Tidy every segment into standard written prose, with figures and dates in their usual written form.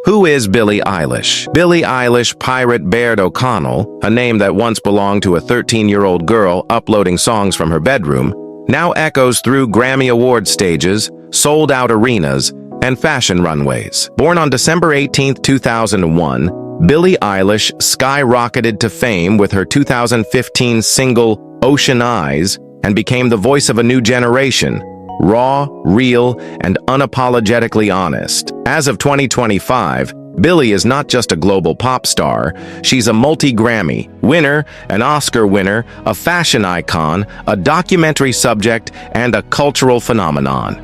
Who is Billie Eilish? Billie Eilish Pirate Baird O'Connell, a name that once belonged to a 13-year-old girl uploading songs from her bedroom, now echoes through Grammy Award stages, sold-out arenas, and fashion runways. Born on December 18, 2001, Billie Eilish skyrocketed to fame with her 2015 single Ocean Eyes and became the voice of a new generation, raw, real, and unapologetically honest. As of 2025, Billie is not just a global pop star, she's a multi-Grammy winner, an Oscar winner, a fashion icon, a documentary subject, and a cultural phenomenon.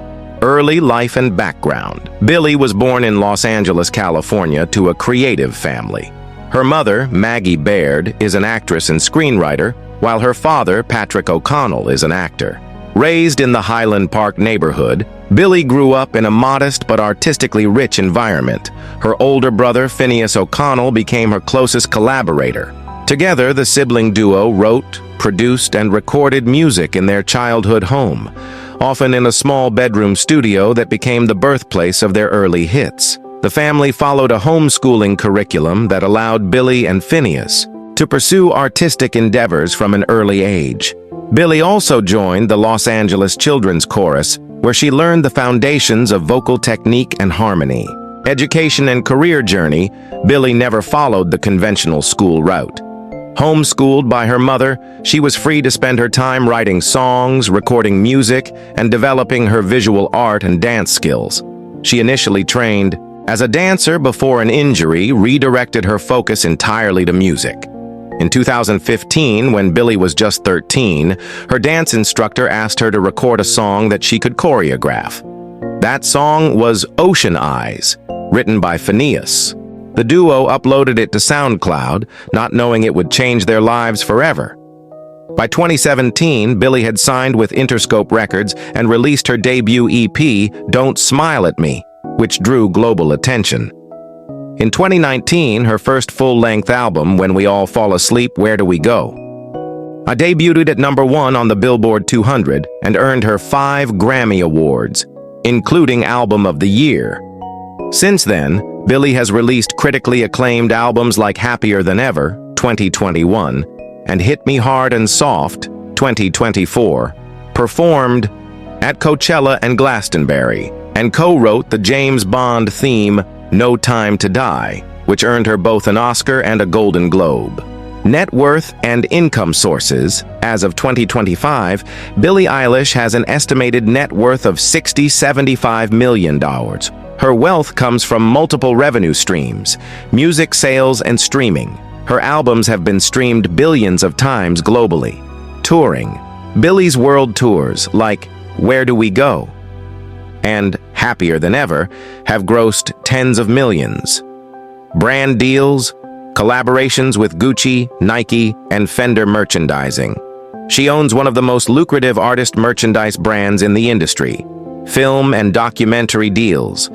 Early life and background. Billie was born in Los Angeles, California, to a creative family. Her mother, Maggie Baird, is an actress and screenwriter, while her father, Patrick O'Connell, is an actor. Raised in the Highland Park neighborhood, Billie grew up in a modest but artistically rich environment. Her older brother, Phineas O'Connell, became her closest collaborator. Together, the sibling duo wrote, produced, and recorded music in their childhood home, often in a small bedroom studio that became the birthplace of their early hits. The family followed a homeschooling curriculum that allowed Billie and Phineas to pursue artistic endeavors from an early age. Billie also joined the Los Angeles Children's Chorus, where she learned the foundations of vocal technique and harmony. Education and career journey. Billie never followed the conventional school route. Homeschooled by her mother, she was free to spend her time writing songs, recording music, and developing her visual art and dance skills. She initially trained as a dancer before an injury redirected her focus entirely to music. In 2015, when Billie was just 13, her dance instructor asked her to record a song that she could choreograph. That song was Ocean Eyes, written by Phineas. The duo uploaded it to SoundCloud, not knowing it would change their lives forever. By 2017, Billie had signed with Interscope Records and released her debut EP, Don't Smile at Me, which drew global attention. In 2019, her first full-length album, When We All Fall Asleep, Where Do We Go? Debuted at #1 on the Billboard 200 and earned her 5 Grammy Awards, including Album of the Year. Since then, Billie has released critically acclaimed albums like Happier Than Ever, 2021, and Hit Me Hard and Soft, 2024, performed at Coachella and Glastonbury, and co-wrote the James Bond theme, No Time to Die, which earned her both an Oscar and a Golden Globe. Net worth and income sources. As of 2025, Billie Eilish has an estimated net worth of $75 million. Her wealth comes from multiple revenue streams, music sales and streaming. Her albums have been streamed billions of times globally. Touring. Billie's world tours, like Where Do We Go? And Happier Than Ever, have grossed tens of millions. Brand deals, collaborations with Gucci, Nike, and Fender merchandising. She owns one of the most lucrative artist merchandise brands in the industry, film and documentary deals.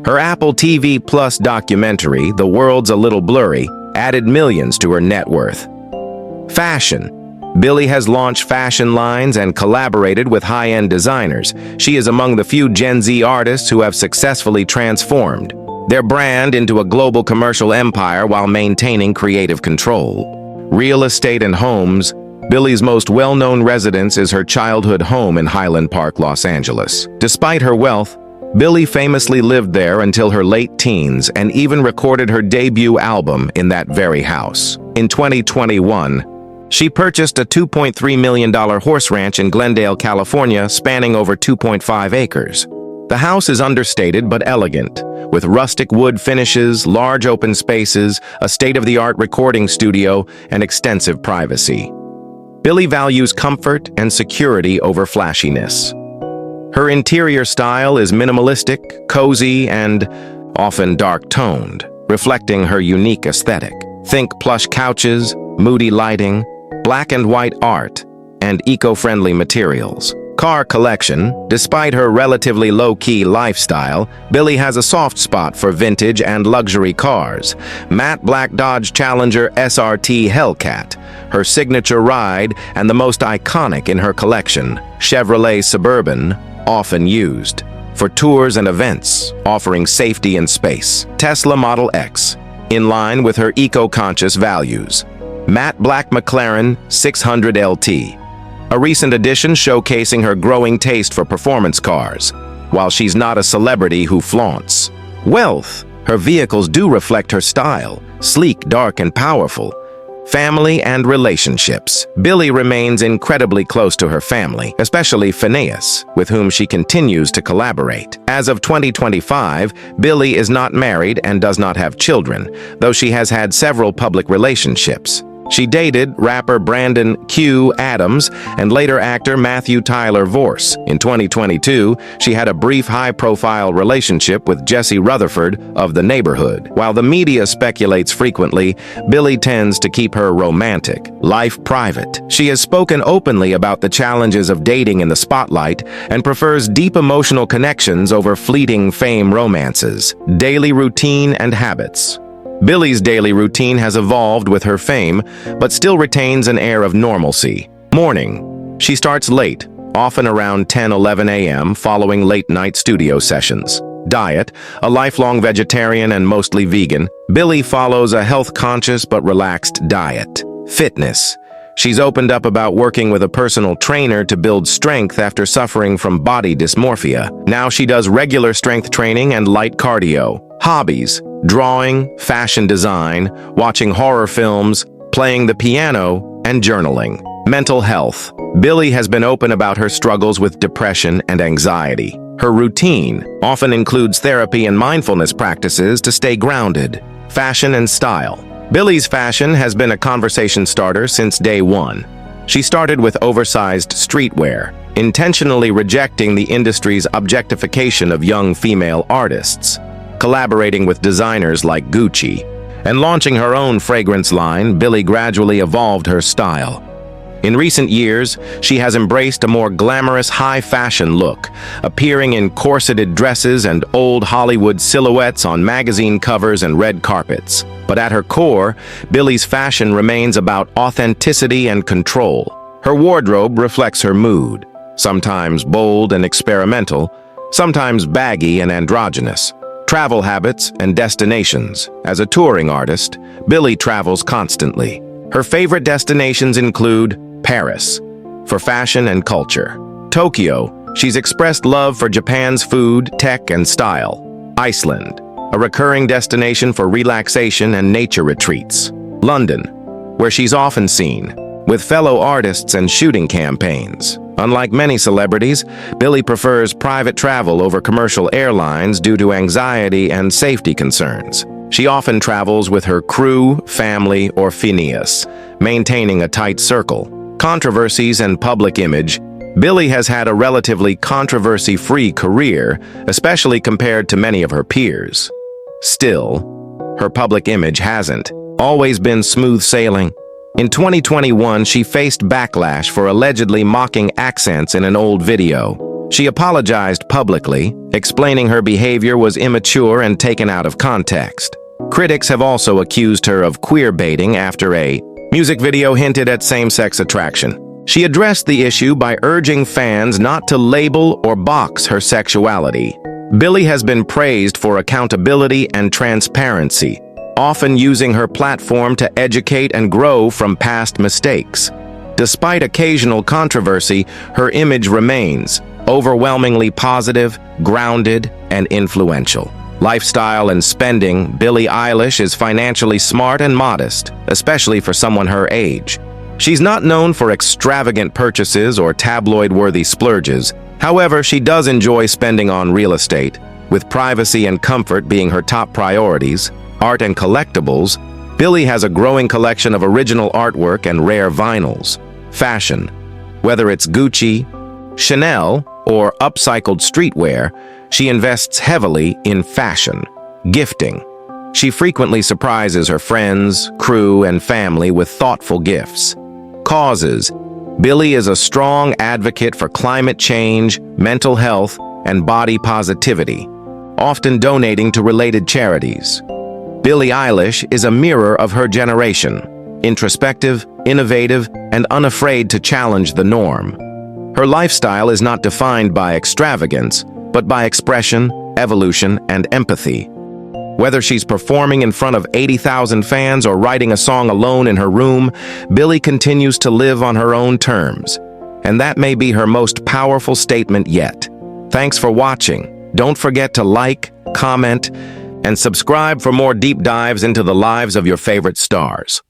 Her Apple TV Plus documentary, The World's a Little Blurry, added millions to her net worth. Fashion. Billie has launched fashion lines and collaborated with high-end designers. She is among the few Gen Z artists who have successfully transformed their brand into a global commercial empire while maintaining creative control. Real estate and homes. Billie's most well-known residence is her childhood home in Highland Park, Los Angeles. Despite her wealth, Billie famously lived there until her late teens and even recorded her debut album in that very house. In 2021, she purchased a $2.3 million horse ranch in Glendale, California, spanning over 2.5 acres. The house is understated but elegant, with rustic wood finishes, large open spaces, a state-of-the-art recording studio, and extensive privacy. Billie values comfort and security over flashiness. Her interior style is minimalistic, cozy, and often dark-toned, reflecting her unique aesthetic. Think plush couches, moody lighting, black and white art, and eco-friendly materials. Car collection. Despite her relatively low-key lifestyle, Billie has a soft spot for vintage and luxury cars. Matte black Dodge Challenger SRT Hellcat, her signature ride and the most iconic in her collection. Chevrolet Suburban, often used. for tours and events, offering safety and space. Tesla Model X, in line with her eco-conscious values. Matte black McLaren 600 LT, a recent addition showcasing her growing taste for performance cars. While she's not a celebrity who flaunts wealth, her vehicles do reflect her style, sleek, dark, and powerful. Family and relationships. Billie remains incredibly close to her family, especially Phineas, with whom she continues to collaborate. As of 2025, Billie is not married and does not have children, though she has had several public relationships. She dated rapper Brandon Q. Adams and later actor Matthew Tyler Vorse. In 2022, she had a brief high-profile relationship with Jesse Rutherford of The Neighborhood. While the media speculates frequently, Billie tends to keep her romantic life private. She has spoken openly about the challenges of dating in the spotlight and prefers deep emotional connections over fleeting fame romances. Daily routine and habits. Billie's daily routine has evolved with her fame, but still retains an air of normalcy. Morning. She starts late, often around 10-11 a.m., following late-night studio sessions. Diet. A lifelong vegetarian and mostly vegan, Billie follows a health-conscious but relaxed diet. Fitness. She's opened up about working with a personal trainer to build strength after suffering from body dysmorphia. Now she does regular strength training and light cardio. Hobbies. Drawing, fashion design, watching horror films, playing the piano, and journaling. Mental health. Billie has been open about her struggles with depression and anxiety. Her routine often includes therapy and mindfulness practices to stay grounded. Fashion and style. Billie's fashion has been a conversation starter since day one. She started with oversized streetwear, intentionally rejecting the industry's objectification of young female artists. Collaborating with designers like Gucci, and launching her own fragrance line, Billie gradually evolved her style. In recent years, she has embraced a more glamorous high-fashion look, appearing in corseted dresses and old Hollywood silhouettes on magazine covers and red carpets. But at her core, Billie's fashion remains about authenticity and control. Her wardrobe reflects her mood, sometimes bold and experimental, sometimes baggy and androgynous. Travel habits and destinations. As a touring artist, Billie travels constantly. Her favorite destinations include Paris, for fashion and culture. Tokyo, she's expressed love for Japan's food, tech, and style. Iceland, a recurring destination for relaxation and nature retreats. London, where she's often seen, with fellow artists and shooting campaigns. Unlike many celebrities, Billie prefers private travel over commercial airlines due to anxiety and safety concerns. She often travels with her crew, family, or Phineas, maintaining a tight circle. Controversies and public image. Billie has had a relatively controversy-free career, especially compared to many of her peers. Still, her public image hasn't always been smooth sailing. In 2021, she faced backlash for allegedly mocking accents in an old video. She apologized publicly, explaining her behavior was immature and taken out of context. Critics have also accused her of queer-baiting after a music video hinted at same-sex attraction. She addressed the issue by urging fans not to label or box her sexuality. Billie has been praised for accountability and transparency, often using her platform to educate and grow from past mistakes. Despite occasional controversy, her image remains overwhelmingly positive, grounded, and influential. Lifestyle and spending. Billie Eilish is financially smart and modest, especially for someone her age. She's not known for extravagant purchases or tabloid-worthy splurges. However, she does enjoy spending on real estate, with privacy and comfort being her top priorities. Art and collectibles. Billie has a growing collection of original artwork and rare vinyls. Fashion. Whether it's Gucci, Chanel, or upcycled streetwear, she invests heavily in fashion. Gifting. She frequently surprises her friends, crew, and family with thoughtful gifts. Causes. Billie is a strong advocate for climate change, mental health, and body positivity, often donating to related charities. Billie Eilish is a mirror of her generation, introspective, innovative, and unafraid to challenge the norm. Her lifestyle is not defined by extravagance, but by expression, evolution, and empathy. Whether she's performing in front of 80,000 fans or writing a song alone in her room, Billie continues to live on her own terms. And that may be her most powerful statement yet. Thanks for watching. Don't forget to like, comment, and subscribe for more deep dives into the lives of your favorite stars.